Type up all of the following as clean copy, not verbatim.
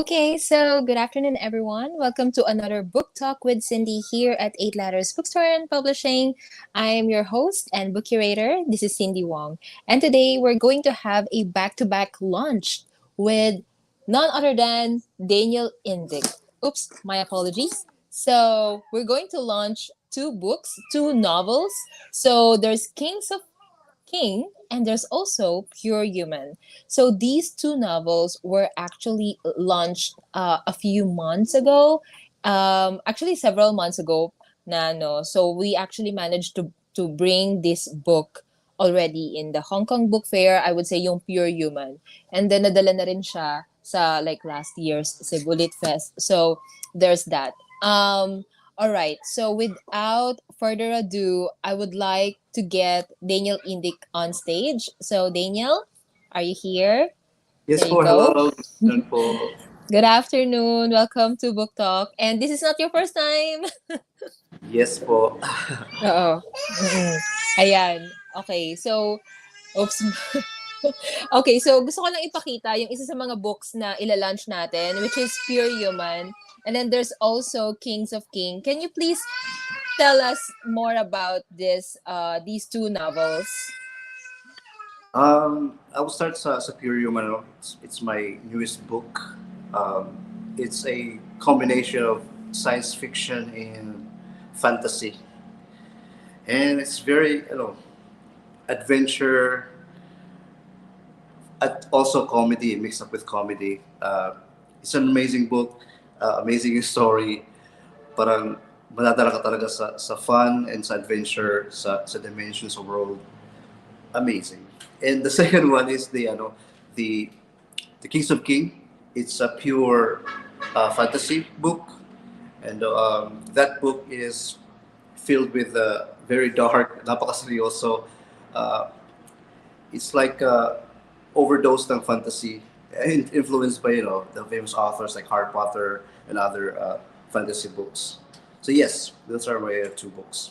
Okay, so good afternoon, everyone. Welcome to another book talk with Cindy here at Eight Letters Bookstore and Publishing. I am your host and book curator. This is Cindy Wong, and today we're going to have a back-to-back launch with none other than Daniel Indic. Oops, my apologies. So we're going to launch two books, two novels. So there's 𝐾𝐮𝐨𝐿 and there's also Pure Human. So these two novels were actually launched a few months ago. Actually, several months ago. No. So we actually managed to bring this book already in the Hong Kong Book Fair. I would say yung Pure Human. And then nadala na rin siya sa like last year's Cebu Lit Fest. So there's that. All right. So without further ado, I would like to get Daniel Indic on stage. So Daniel, are you here? Yes There you po, go. hello. Good po. Good afternoon. Welcome to Book Talk. And this is not your first time. Yes po. Oo. Ayan. Okay. So, oops. Okay, so gusto ko lang ipakita yung isa sa mga books na ilalunch natin, which is Pure Human. And then there's also 𝐾𝐮𝐨𝐿. Can you please tell us more about these two novels? I will start sa Pure Human. It's my newest book. It's a combination of science fiction and fantasy. And it's very, adventure, also comedy, mixed up with comedy. It's an amazing book, amazing story. Parang madadala ka talaga sa fun and sa adventure, sa dimensions of world. Amazing. And the second one is the 𝐾𝐮𝐸. It's a pure fantasy book, and that book is filled with very dark, napakaseryoso. It's like overdose ng fantasy, influenced by the famous authors like Harry Potter and other fantasy books. So yes, those are my two books.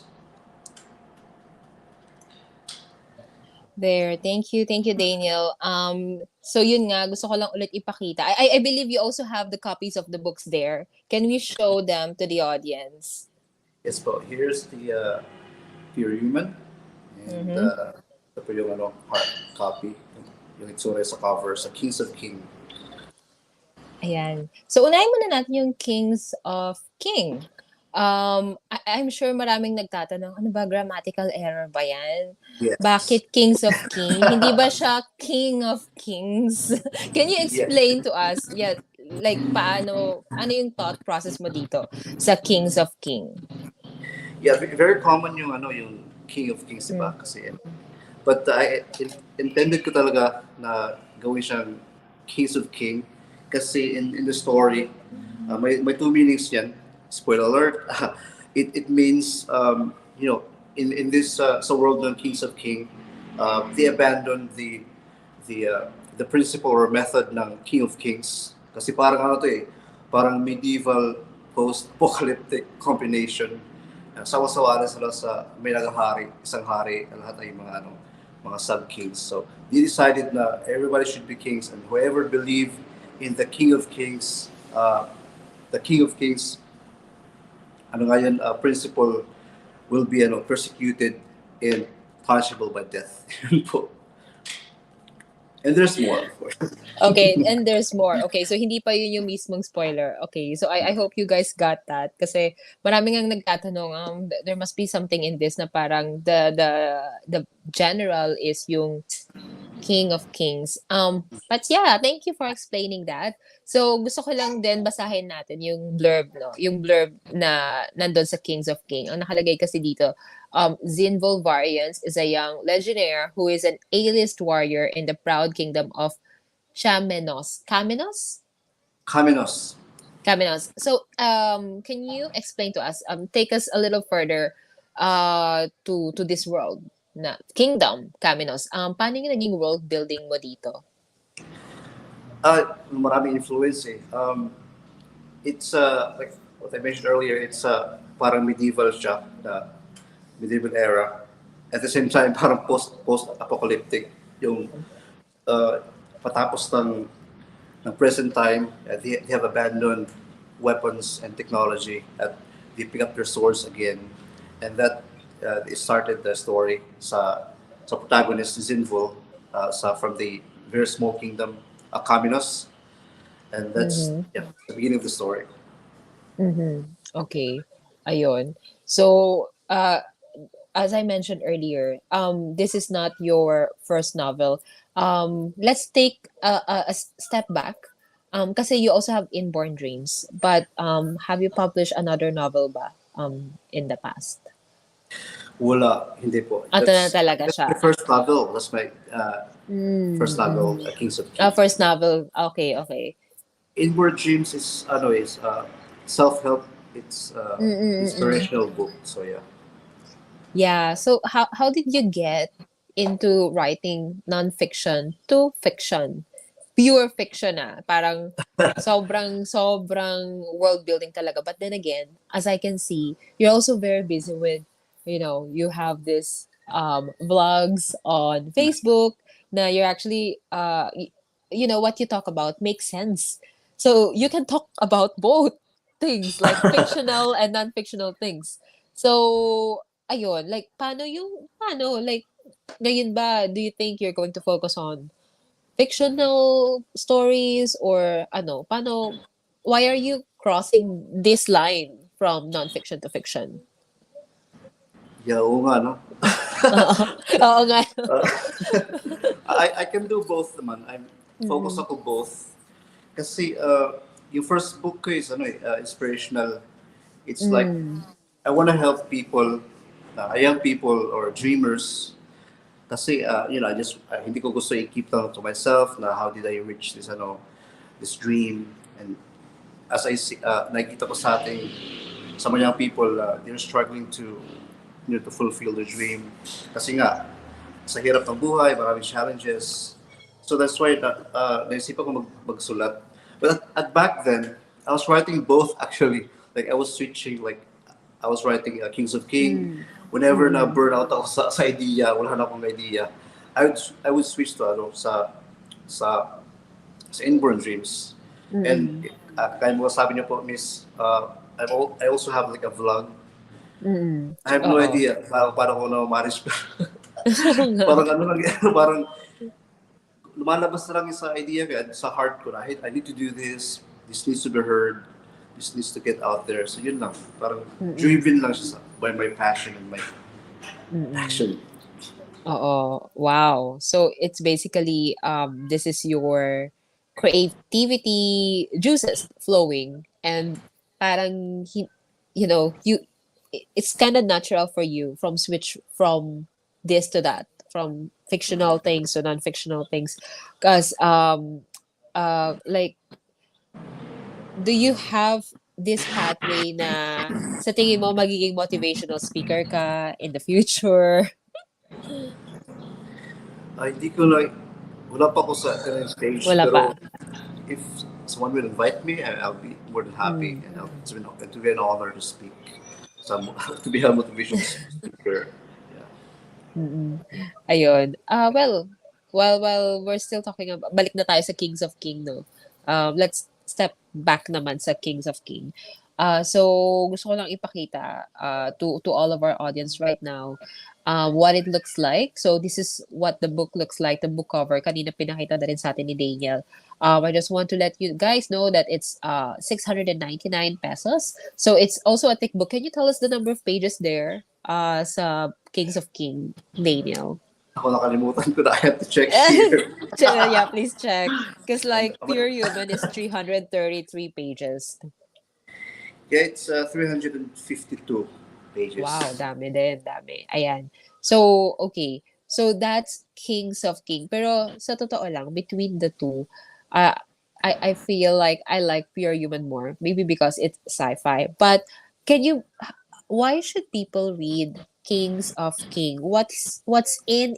There. Thank you, Daniel. So yun nga, gusto ko lang ulit ipakita. I believe you also have the copies of the books there. Can we show them to the audience? Yes po. Here's the Pure Human. And ito po yung hard copy. Yung itsura sa cover sa 𝐾𝐮𝐸. Ayan. So unahin muna natin yung 𝐾𝐻. I'm sure maraming nagtatanong, ano ba, grammatical error ba yan? Yes. Bakit 𝐾𝐻? Hindi ba siya King of Kings? Can you explain to us, like ano yung thought process mo dito sa 𝐾 Yeah, very common yung King of Kings, diba? Kasi, but I intended ko talaga na gawin siyang 𝐾𝐻 kasi in the story, may two meanings yan. Spoiler alert. It means in this sa world ng 𝐾𝐻, they abandoned the principle or method ng King of Kings kasi parang parang medieval post-apocalyptic combination. Sawa-sawa na sila sa may nagahari, isang hari, lahat ay mga sub-kings. So they decided na everybody should be kings, and whoever believe in the King of Kings principle will be persecuted and punishable by death. And there's more, of course. Okay, and there's more. Okay, so hindi pa yun yung mismong spoiler. Okay, so I hope you guys got that kasi maraming ang nagtatanong, there must be something in this na parang the general is yung King of Kings. But yeah, thank you for explaining that. So gusto ko lang din basahin natin yung blurb, no? Yung blurb na nandun sa 𝐾𝐻. Ang nakalagay kasi dito, Zinvul Variance is a young legionnaire who is an A-list warrior in the proud kingdom of Chamenos. Chamenos. So, can you explain to us, take us a little further to this world na kingdom, 𝐾𝐮𝐸. Paano yung naging world building mo dito? Maraming influence eh. It's like what I mentioned earlier, it's parang medieval siya, medieval era. At the same time, parang post-apocalyptic yung patapos ng ng present time, they have abandoned weapons and technology. They pick up their swords again, and that it started the story sa protagonist Zinvul from the very small kingdom, Chamenos, and that's Mm-hmm. the beginning of the story. Mm-hmm. Okay. Ayun. So, as I mentioned earlier, this is not your first novel. Let's take a step back. Kasi you also have Inborn Dreams, but have you published another novel ba in the past? Wala, hindi po. Ito na talaga That's siya. my first novel. That's my first novel, Mm-hmm. Kings of King. First novel. Okay, okay. Inward Dreams is self-help. It's Mm-mm-mm. inspirational book. So yeah. Yeah. So how did you get into writing nonfiction to fiction? Pure fiction ah. Parang sobrang world building talaga. But then again, as I can see, you're also very busy with, you have this vlogs on Facebook na you're actually what you talk about makes sense. So you can talk about both things like fictional and non-fictional things. So ayun, like paano like ngayon ba do you think you're going to focus on fictional stories or paano why are you crossing this line from non-fiction to fiction? Yeah, oo nga, no? Oo. Oo nga. Uh, I can do both naman. I'm focus Mm. ako both. Kasi yung first book ko is inspirational. It's like Mm. I want to help people, young people or dreamers. Kasi I just hindi ko gusto i-keep lang to myself na how did I reach this dream. And as I see, nakikita ko sa ating some young people, they're struggling to fulfill their dream. Kasi nga, sa hirap ng buhay, maraming challenges. So that's why naisipan ko magsulat. But back then, I was writing both actually. Like I was switching, like I was writing Kings of King. Mm. Whenever na Mm. burn out ako sa idea, wala na akong idea, I would switch to sa Inborn Dreams. And Mm. kaya mo sabi niyo po, Miss, I also have like a vlog. Mm. I have no Oo. idea para ko na maris Oo nga. parang ano lang parang lumalabas na lang sa idea ko sa heart ko na I need to do this needs to be heard, this needs to get out there. So yun lang, parang Mm. driven lang siya by my passion and my Mm. passion. Oo. Wow. So it's basically this is your creativity juices flowing and parang it's kind of natural for you from switch from this to that, from fictional things to non-fictional things because like do you have this pathway na sa tingin mo magiging motivational speaker ka in the future? Hindi ko like wala pa ako sa current stage Wala pa. pero if someone will invite me, I'll be more than happy. Mm. And to be an honor to speak. To be a motivational speaker. Yeah. Mm. Ayun. Well, while we're still talking about, balik na tayo sa Kings of King, no? Let's step back naman sa Kings of King. So gusto ko lang ipakita to all of our audience right now what it looks like. So this is what the book looks like, the book cover. Kanina pinakita na rin sa atin ni Daniel. I just want to let you guys know that it's 699 pesos. So it's also a thick book. Can you tell us the number of pages there sa Kings of King, Daniel? Ako nakalimutan ko na. I have to check here. Yeah, please check. Because like Pure Human is 333 pages. Yeah, it's 352 pages. Wow, dami din, dami. Ayan. So, okay. So, that's Kings of King. Pero, sa totoo lang, between the two, uh, I feel like I like Pure Human more. Maybe because it's sci-fi. But, why should people read Kings of King? What's in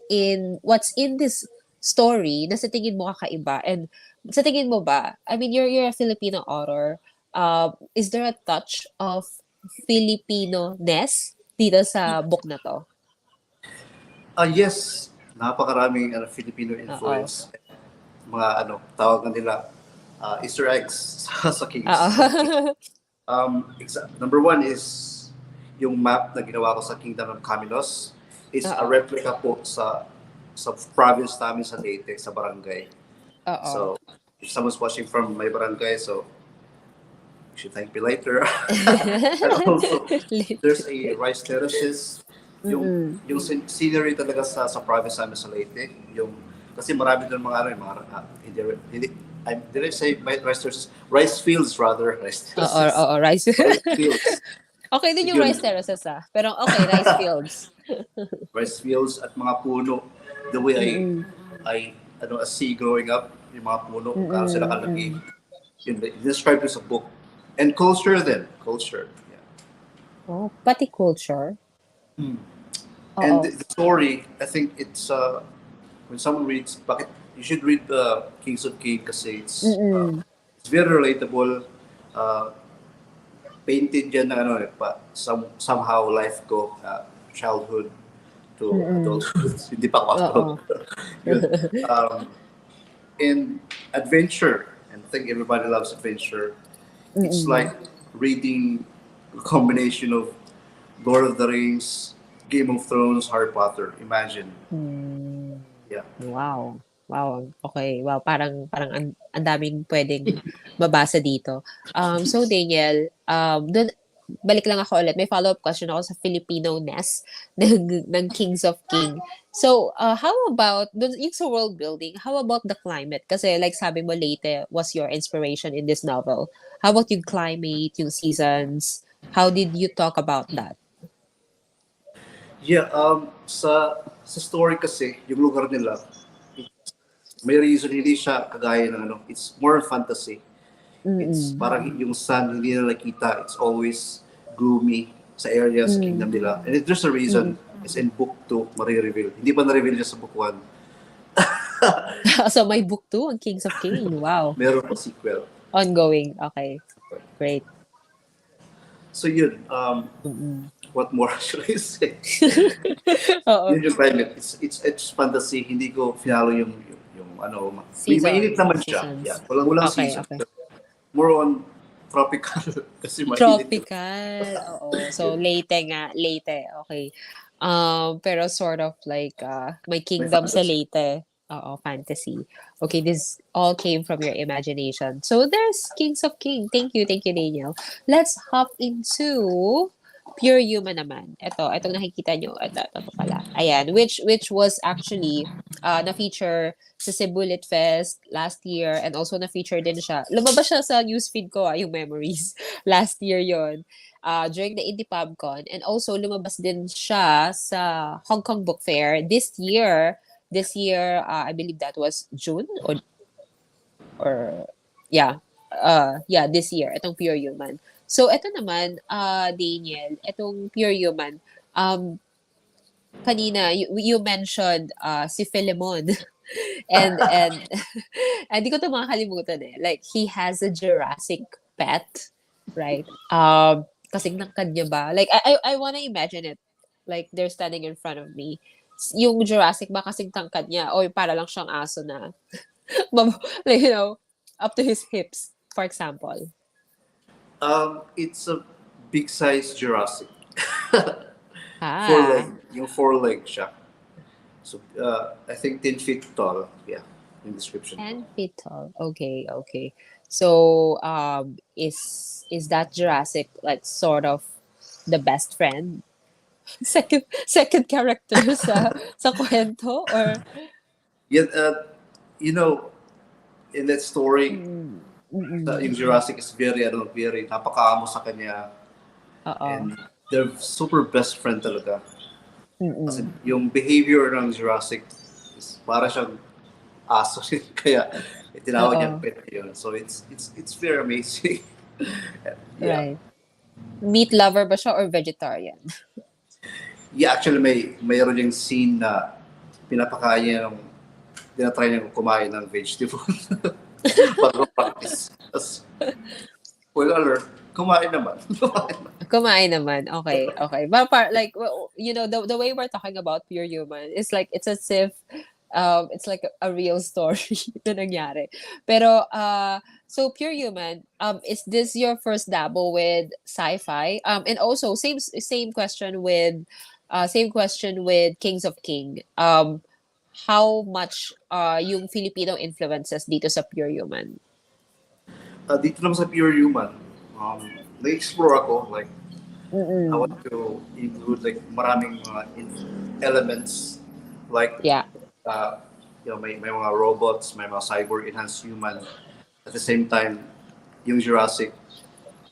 this story na sa tingin mo kakaiba? And sa tingin mo ba, I mean, you're a Filipino author. Is there a touch of Filipino-ness dito sa book na to? Yes, napakaraming Filipino Oo. influence. Mga tawag nila Easter eggs sa Kings. Oo. Number one is yung map na ginawa ko sa Kingdom of Chamenos. It's a replica po sa province namin sa Leyte, sa barangay. So, if someone's watching from my barangay, so you should thank me later. And also, there's a rice terraces. Yung scenery talaga sa province namin sa Leyte. Kasi marami doon mga did I say rice terraces? Rice fields rather. Rice terraces. Rice. Rice fields. Okay din yung rice terraces Pero okay, rice fields. Rice fields at mga puno. The way I see growing up, yung mga puno, kung sila kalagi. Yun, described as a book. And culture then. Culture. Yeah. Oh, pati culture? And the story, I think it's, when someone reads, you should read Kings of 𝐾𝐮𝐻 kasi it's very relatable. Painted yan na somehow life ko, childhood to adulthood. Hindi pa ako. And adventure, and I think everybody loves adventure. It's like reading a combination of Lord of the Rings, Game of Thrones, Harry Potter. Imagine. Yeah. Wow. Okay. Wow, parang ang daming pwedeng mabasa dito. So Daniel, dun, balik lang ako ulit. May follow-up question ako sa Filipino-ness ng Kings of 𝐾𝐮. So, how about, yung sa world building, how about the climate? Kasi like sabi mo, Leyte was your inspiration in this novel. How about yung climate, yung seasons? How did you talk about that? Yeah, sa story kasi, yung lugar nila, may reason hindi siya kagaya ng it's more fantasy. It's parang yung sun hindi na nakita, it's always gloomy sa areas kingdom nila. And there's a reason. It's in book 2, marireveal. Hindi pa na-reveal niya sa book 1. So may book 2 ang Kings of 𝐾𝐮. Wow. Meron pa sequel. Ongoing. Okay. Great. So yun, what more should I say? Yun yung climate. It's fantasy. Hindi ko finalo yung mainit naman siya. Yeah, walang season. Okay. More on tropical kasi mainit. Tropical. Oo. So Leyte. Okay. Pero sort of like may kingdom sa Leyte. Fantasy. Okay, this all came from your imagination. So there's Kings of 𝐾𝐮. Thank you, Daniel. Let's hop into Pure Human naman. Itong nakikita nyo. Ito pala. Ayan, which was actually na-feature sa Cebu Lit Fest last year and also na-feature din siya. Lumabas siya sa newsfeed ko, yung memories. Last year yon during the Indie PubCon. And also lumabas din siya sa Hong Kong Book Fair this year. I believe that was June or this year. Itong Pure Human. So, ito naman, Daniel, itong Pure Human, kanina, you mentioned si Philemon. and hindi ko ito makakalimutan Like, he has a Jurassic pet, right? Kasing ng kanya ba? Like, I wanna imagine it. Like, they're standing in front of me. Yung Jurassic ba kasing tangkad niya? O para lang siyang aso na, like, up to his hips, for example. It's a big size Jurassic. Yung 4-leg siya. So, I think 10 feet tall. Yeah, in description. 10 feet tall. Okay. So, is that Jurassic like sort of the best friend? Second character sa kwento or? Yeah, in that story, yung Jurassic is very napakaamo sa kanya. And they're super best friend talaga. Kasi yung behavior ng Jurassic is para siyang aso. Kaya tinawag niya pet yun. So it's very amazing. Right. Meat lover ba siya or vegetarian? Yeah, actually mayroon yung scene na pinapakain niya tinatry niya kumain ng vegetable. Para practice. Well, kumain naman. Okay. But like, the way we're talking about Pure Human, it's like, it's as if It's like a real story na nangyari. Pero, so Pure Human, is this your first dabble with sci-fi? And also, same question with, Kings of King. How much yung Filipino influences dito sa Pure Human? Dito naman sa Pure Human, na-explore ako, like, I Mm-mm. want to include like maraming mga elements, like, Yeah. may mga robots, may mga cyborg enhanced human. At the same time, yung Jurassic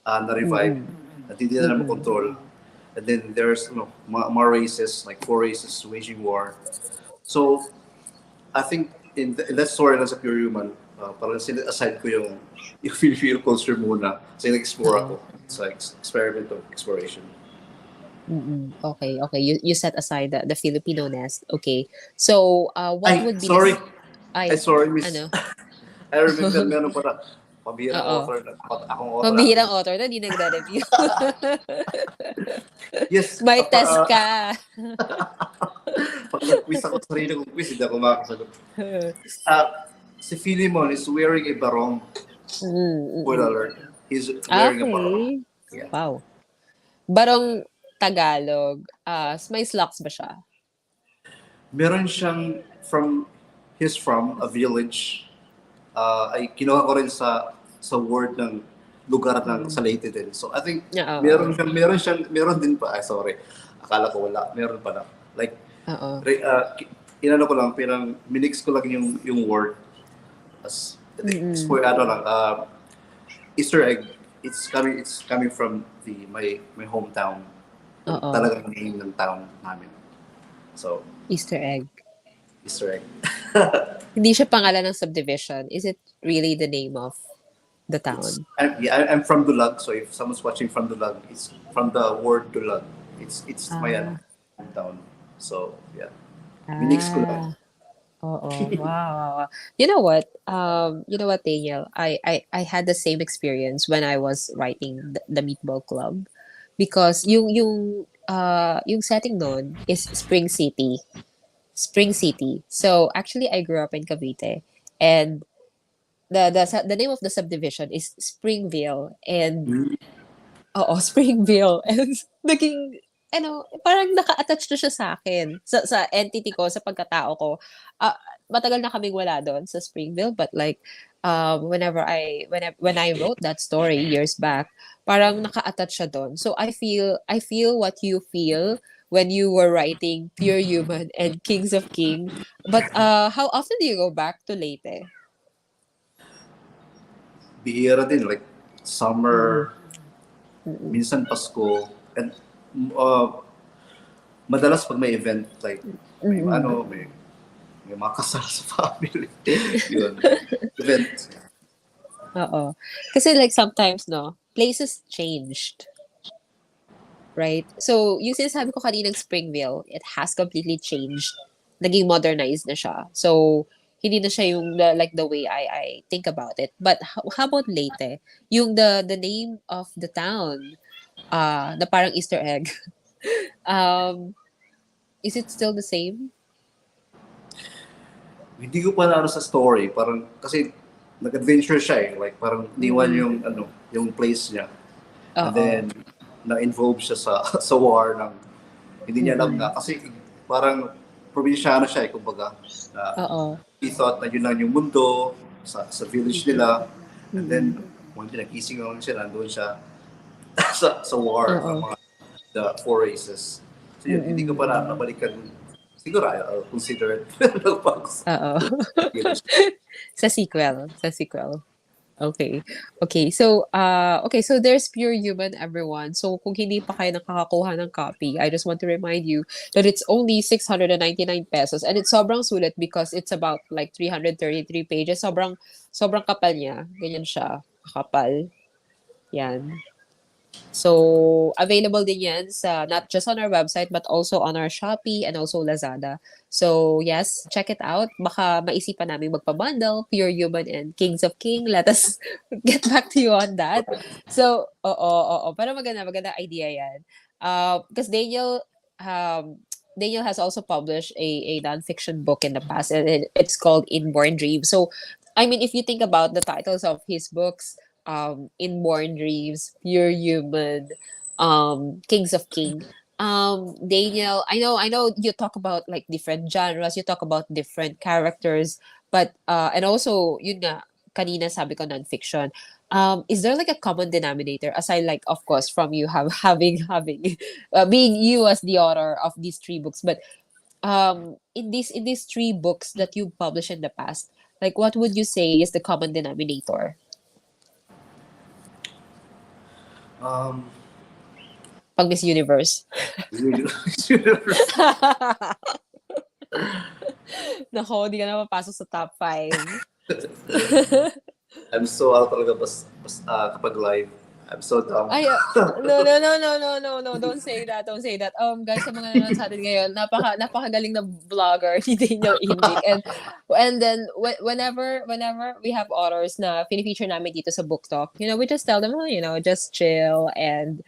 na-revive, Mm-mm. at hindi na Mm-mm. makontrol. And then there's mga races, like 4 races waging war. So I think in that story lang sa Pure Human, parang aside ko yung Filipino culture muna. Kasi nag-explore Oo. ako. It's like experiment of exploration. Mm-mm. Okay, okay. You set aside the Filipino nest. Okay. So, what Ay, would be sorry. Ay, ay, sorry, miss. ano? I remember meron pa na pambihirang Oo. author na akong author. Pambihirang author na di nagre-review. Yes. May test ka. Pag nag-quiz ako, sarili kong quiz, hindi ako makakasagot. Uh, si Philemon is wearing a barong. Spoiler alert. He's wearing a barong. Okay. Yeah. Wow. Barong Tagalog. May slacks ba siya? Meron siyang he's from a village. Ay kinuha ko rin sa word ng lugar ng sa Leyte din. So I think Oo. meron din pa. Ay, sorry. Akala ko wala. Meron pa na. Like, Oo. inano ko lang, pirang minix ko lang yung word. As, Easter egg. It's coming from my hometown. Oo. Talagang name ng town namin. So, Easter egg. Easter egg. Hindi siya pangalan ng subdivision. Is it really the name of the town? I'm from Dulag, so if someone's watching from Dulag, it's from the word Dulag. It's my hometown. So, yeah. Minix ko lang. Oo. Wow. You know what? Daniel? I had the same experience when I was writing the Meatball Club, because yung setting doon is Spring City. Spring City. So actually, I grew up in Cavite, and the name of the subdivision is Springville, and Springville, and naging parang naka-attach na siya sa akin, sa entity ko, sa pagkatao ko. Matagal na kaming wala doon sa Springville, but like when I wrote that story years back, parang naka-attach siya doon. So I feel what you feel when you were writing Pure Human and Kings of King. But how often do you go back to Leyte? Bihira din, like summer, minsan Pasko, and madalas pag may event, like may mga kasal sa family. Yun. Event. Oo. Kasi like sometimes, places changed. Right? So, yung sinasabi ko kaninang Springville, it has completely changed. Naging modernized na siya. So, hindi na siya yung the way I think about it. But how about Leyte? Yung the name of the town, na parang Easter egg. Is it still the same? Hindi ko pa sa story, parang kasi nag-adventure siya eh, like parang niwan yung place niya. And then na-involve siya sa war ng hindi niya alam na, kasi parang probinsyano siya eh, kumbaga. He thought na yun lang yung mundo sa village nila. And then one day nagising lang siya, nandun siya sa war ng mga the 4 races. So yun, hindi ko pa nabalikan. Siguro I'll consider it. Sa sequel. Okay. So, there's Pure Human, everyone. So, kung hindi pa kayo nakakakuha ng copy, I just want to remind you that it's only 699 pesos, and it's sobrang sulit because it's about like 333 pages. Sobrang kapal niya. Ganyan siya. Kapal. Yan. So, available din yan not just on our website, but also on our Shopee and also Lazada. So, yes, check it out. Baka maisipan namin magpa-bundle, Pure Human and Kings of King. Let us get back to you on that. So, oo. Pero maganda idea yan. Because Daniel, Daniel has also published a nonfiction book in the past, and it's called Inborn Dreams. So, I mean, if you think about the titles of his books, Inborn Dreams, Pure Human, Kings of King. Daniel, I know you talk about like different genres, you talk about different characters, but and also yun nga kanina sabi ko nonfiction. Is there like a common denominator aside like of course from you having being you as the author of these three books, but in these three books that you published in the past, like what would you say is the common denominator? Um, Pag Miss Universe. Universe. Nako, di ka na mapasok sa top 5. I'm so out talaga kapag live. I'm so dumb. Ay, no, don't say that, don't say that. Guys, sa mga nanonood sa atin ngayon, napakagaling na vlogger ni Daniel Indic. And then, whenever we have authors na fini-feature namin dito sa Book Talk, you know, we just tell them, oh, you know, just chill and,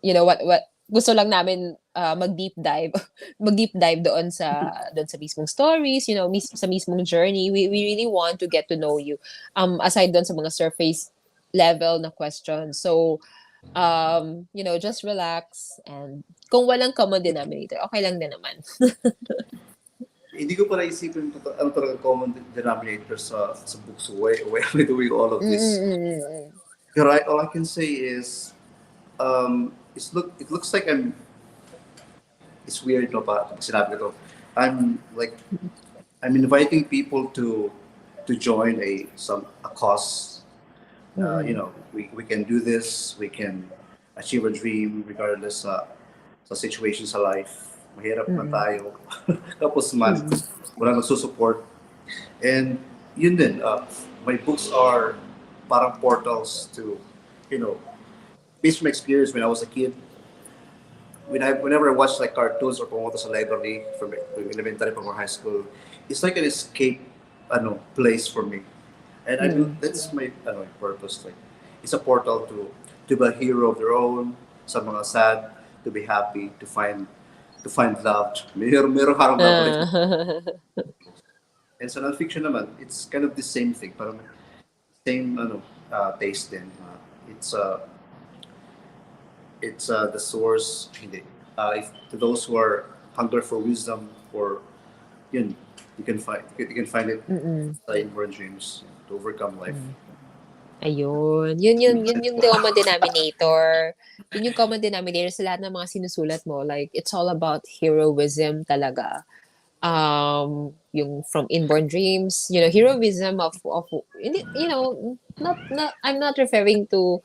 you know, what gusto lang namin mag-deep dive doon sa mismong stories, you know, sa mismong journey. We really want to get to know you. Aside doon sa mga surface level na questions. So, you know, just relax and kung walang common denominator, okay lang din naman. Hindi ko pa naisipin ano talaga common denominator sa books. Why are we doing all of this? Right, all I can say is, it looks like it's weird no pa sinabi ko. I'm inviting people to join a cause. You know, we can do this, we can achieve a dream regardless sa situation sa life. Mahirap man tayo. Tapos man, wala nagsusupport. And yun din, my books are parang portals to, you know, based from experience when I was a kid. Whenever I watch like cartoons or pumunta sa library from elementary from high school, it's like an escape place for me. And I do, that's my purpose. Like, it's a portal to be a hero of their own, sa mga sad, to be happy, to find love. Meron harang love. And sa nonfiction naman, it's kind of the same thing. Parang same taste din. It's the source. If to those who are hunger for wisdom, or you can find it sa Inborn Dreams. To overcome life. Ayun. Yun yung common denominator. Yun yung common denominator sa lahat ng mga sinusulat mo. Like, it's all about heroism talaga. Yung from Inborn Dreams, you know, heroism of you know, not I'm not referring to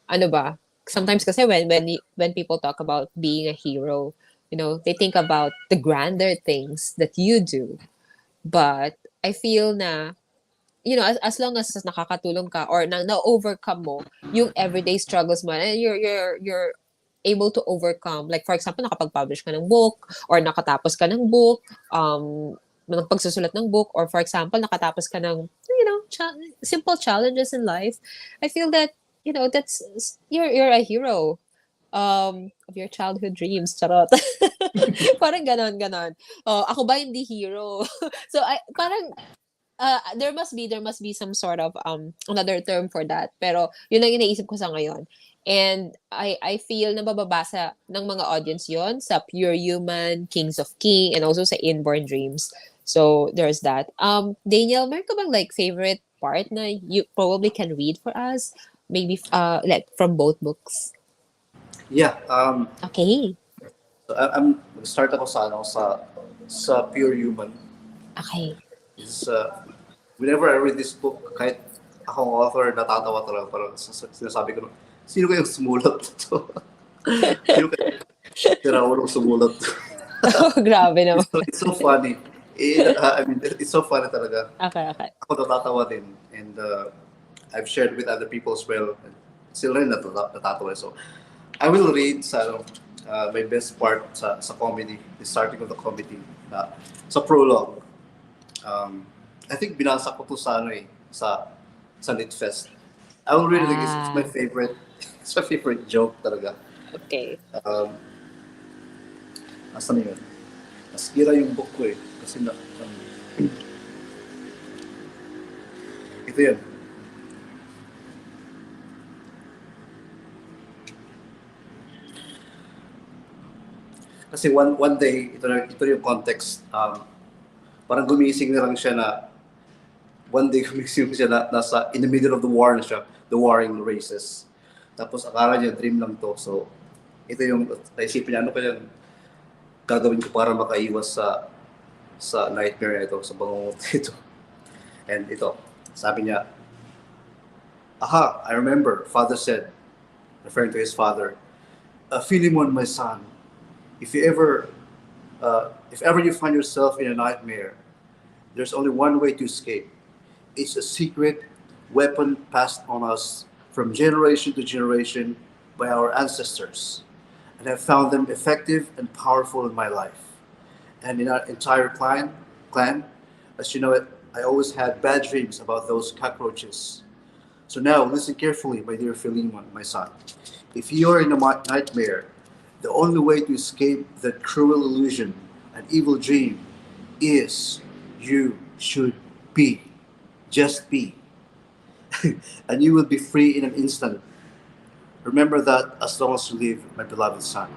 ano ba, sometimes kasi when people talk about being a hero, you know, they think about the grander things that you do. But I feel na you know, as long as nakakatulong ka or na-overcome mo yung everyday struggles mo, and you're able to overcome, like for example, nakapag-publish ka ng book or nakatapos ka ng book, ng pagsusulat ng book, or for example, nakatapos ka ng, you know, simple challenges in life, I feel that, you know, that's, you're a hero of your childhood dreams, charot. Parang ganon. Ako ba hindi hero? So, parang, there must be some sort of another term for that, pero yun ang iniisip ko sa ngayon, and I feel na mababasa ng mga audience yon sa Pure Human, Kings of King, and also sa Inborn Dreams. So there's that. Daniel, meron ka bang like favorite part na you probably can read for us, maybe like from both books? Yeah. Okay. So I'm start ako sa Pure Human. Okay. Is whenever I read this book, kahit akong author, natatawa talaga. Parang sinasabi ko, sino kayang sumulat ito? Sino kayang tinawalong sumulat ito? Oh, grabe naman. It's so funny. I mean, it's so funny talaga. Okay. Ako natatawa din. And I've shared with other people as well. And sila rin natatawa. So, I will read my best part sa comedy, the starting of the comedy, sa prologue. I think binasa ko to sa Knitfest. I will read it again. It's my favorite. It's my favorite joke talaga. Okay. Asan na yun? Nasira yung book ko eh. Kasi ito yun. Kasi one day, ito yung context. Parang gumising na lang siya na one day gumising siya na nasa in the middle of the war na siya, the warring races. Tapos akala niya dream lang to. So ito yung naisipin niya, ano kaya gagawin ko para makaiwas sa nightmare na ito, sa bangungot ito. And ito, sabi niya, aha, I remember, father said, referring to his father, Philemon, my son, if ever you find yourself in a nightmare, there's only one way to escape. It's a secret weapon passed on us from generation to generation by our ancestors. And I've found them effective and powerful in my life. And in our entire clan, as you know it, I always had bad dreams about those cockroaches. So now, listen carefully, my dear Philemon, my son. If you are in a nightmare, the only way to escape that cruel illusion, an evil dream, is you should be. Just be. And you will be free in an instant. Remember that as long as you live, my beloved son.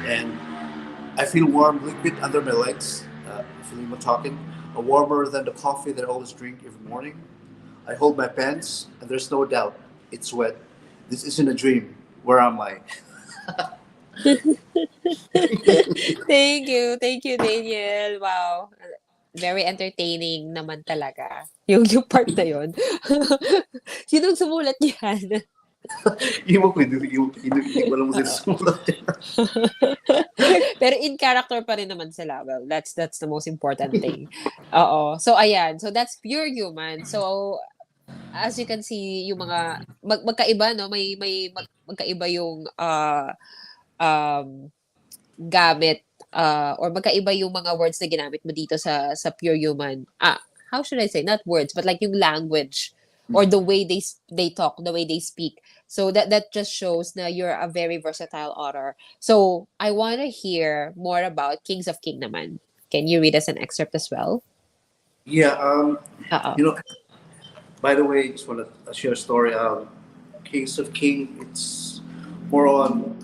And I feel warm liquid under my legs, Philemon talking, warmer than the coffee that I always drink every morning. I hold my pants, and there's no doubt it's wet. This isn't a dream. Where am I? Thank you, Daniel. Wow. Very entertaining naman talaga. Yung part na yun. Sinong sumulat yan? Iwan ko, hindi ko alam mo sinusulat. Pero in character pa rin naman sila. Well, that's the most important thing. Oo. So, ayan. So, that's pure human. So, as you can see, yung mga magkaiba, no? May magkaiba yung gamit or magkaiba yung mga words na ginamit mo dito sa pure human. How should I say? Not words, but like yung language or the way they talk, the way they speak. So that just shows na you're a very versatile author. So I want to hear more about 𝐾𝐮𝐻 naman. Can you read us an excerpt as well? Yeah, by the way, just want to share a story. 𝐾𝐮𝐻, it's more on,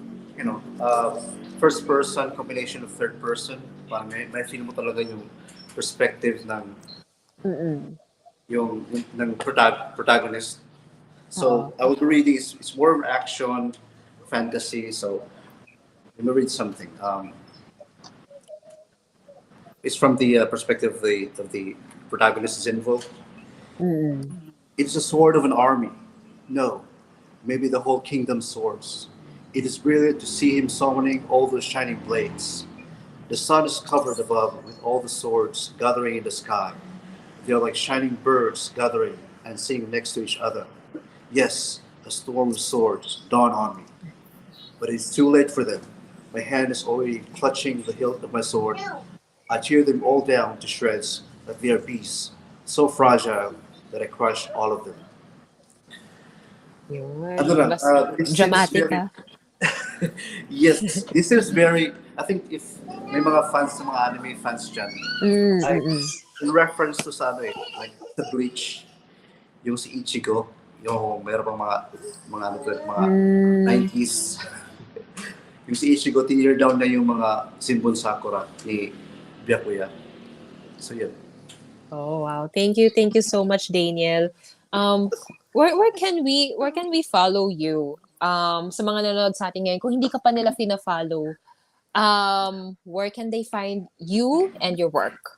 first person, combination of third person. Parang may feel mo talaga yung perspective ng ng protagonist. So I would read this. It's more of action, fantasy. So let me read something. It's from the perspective of the protagonist Zinvul. It's the sword of an army. No, maybe the whole kingdom's swords. It is brilliant to see him summoning all those shining blades. The sun is covered above with all the swords gathering in the sky. They are like shining birds gathering and sitting next to each other. Yes, a storm of swords dawn on me. But it's too late for them. My hand is already clutching the hilt of my sword. I tear them all down to shreds, but they are beasts, so fragile that I crush all of them. Dramatic, Yes, this is very, I think if may mga fans ng mga anime fans dyan, in reference to sa like the Bleach, yung si Ichigo, yung mayroon pang mga 90s. Yung si Ichigo, tinir down na yung mga Shinbun Sakura ni Byakuya. So yun. Oh wow. Thank you so much, Daniel. Where can we follow you? Sa mga nanonood sa atin ngayon, kung hindi ka pa nila fina-follow, where can they find you and your work?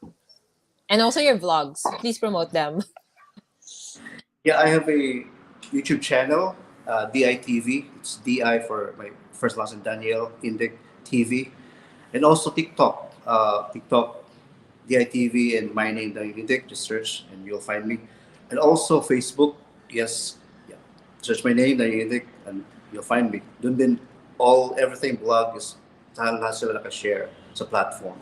And also your vlogs. Please promote them. Yeah, I have a YouTube channel, DITV. It's DI for my first last name, Daniel Indic TV. And also TikTok. TikTok, DITV, and my name, Daniel Indic. Just search and you'll find me. And also Facebook. Yes. Yeah. Search my name, Daniel Indic, and you'll find me. Dun din, everything blog is lahat sila naka-share sa platform.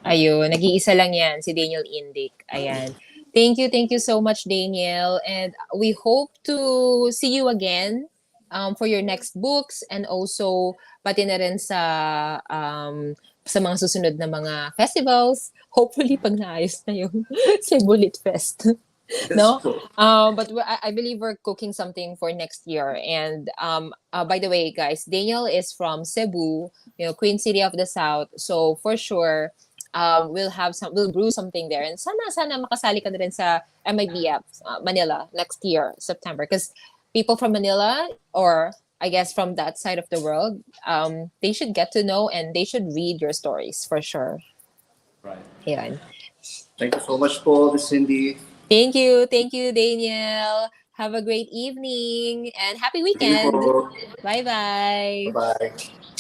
Ayun, nag-iisa lang yan, si Daniel Indic. Ayan. Thank you so much, Daniel. And we hope to see you again for your next books, and also pati na rin sa mga susunod na mga festivals. Hopefully, pag naayos na yung Cebu Lit Fest. No? But I believe we're cooking something for next year. And by the way, guys, Daniel is from Cebu, Queen City of the South. So for sure, we'll brew something there. And sana makasali ka na rin sa MIBF Manila next year, September. Because people from Manila, or I guess from that side of the world, they should get to know and they should read your stories for sure. Right. Yan. Thank you so much po, Miss Cindy. Thank you, Daniel. Have a great evening and happy weekend. Bye-bye. Bye-bye.